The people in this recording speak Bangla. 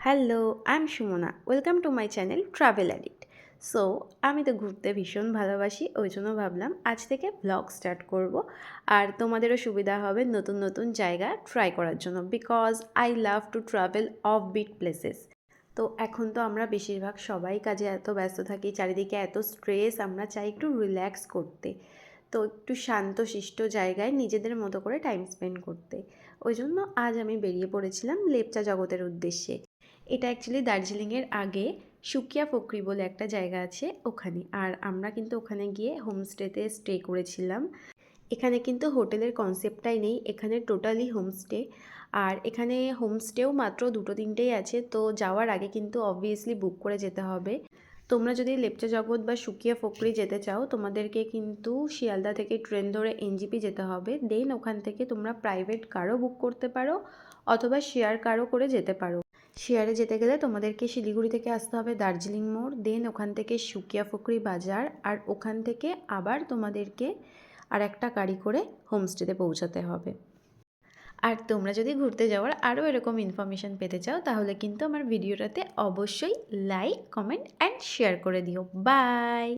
Hello, I am Sumana. Welcome to my channel travel addict. So আমি তো ঘুরতে ভীষণ ভালোবাসি, ওই জন্য ভাবলাম আজ থেকে ব্লগ স্টার্ট করব। আর তোমাদেরও সুবিধা হবে নতুন নতুন জায়গা ট্রাই করার জন্য, because I love to travel offbeat places. তো এখন তো আমরা বেশিরভাগ সবাই কাজে এত ব্যস্ত থাকি, চারিদিকে এত স্ট্রেস, আমরা চাই একটু রিল্যাক্স করতে। তো একটু শান্তশিষ্ট জায়গায় নিজেদের মতো করে টাইম স্পেন্ড করতে। ওই জন্য আজ আমি বেরিয়ে পড়েছিলাম লেপচা জগতের উদ্দেশ্যে। এটা অ্যাকচুয়ালি দার্জিলিংয়ের আগে সুকিয়া ফোকরি বলে একটা জায়গা আছে ওখানে। আর আমরা কিন্তু ওখানে গিয়ে হোমস্টেতে স্টে করেছিলাম। এখানে কিন্তু হোটেলের কনসেপ্টটাই নেই, এখানে টোটালি হোমস্টে। আর এখানে হোমস্টেও মাত্র দুটো তিনটেই আছে, তো যাওয়ার আগে কিন্তু অবভিয়াসলি বুক করে যেতে হবে। তোমরা যদি লেপচা জগৎ বা সুকিয়া ফোকরি যেতে চাও, তোমাদেরকে কিন্তু শিয়ালদা থেকে ট্রেন ধরে এনজিপি যেতে হবে। দেন ওখান থেকে তোমরা প্রাইভেট কারও বুক করতে পারো, অথবা শেয়ার কারও করে যেতে পারো। শেয়ারে যেতে গেলে তোমাদেরকে শিলিগুড়ি থেকে আসতে হবে দার্জিলিং মোড়, দেন ওখান থেকে সুকিয়া ফোকরি বাজার, আর ওখান থেকে আবার তোমাদেরকে আর একটা গাড়ি করে হোমস্টেতে পৌঁছাতে হবে। আর তোমরা যদি ঘুরতে যাওয়ার আরও এরকম ইনফরমেশান পেতে চাও, তাহলে কিন্তু আমার ভিডিওটাতে অবশ্যই লাইক, কমেন্ট অ্যান্ড শেয়ার করে দিও। বাই।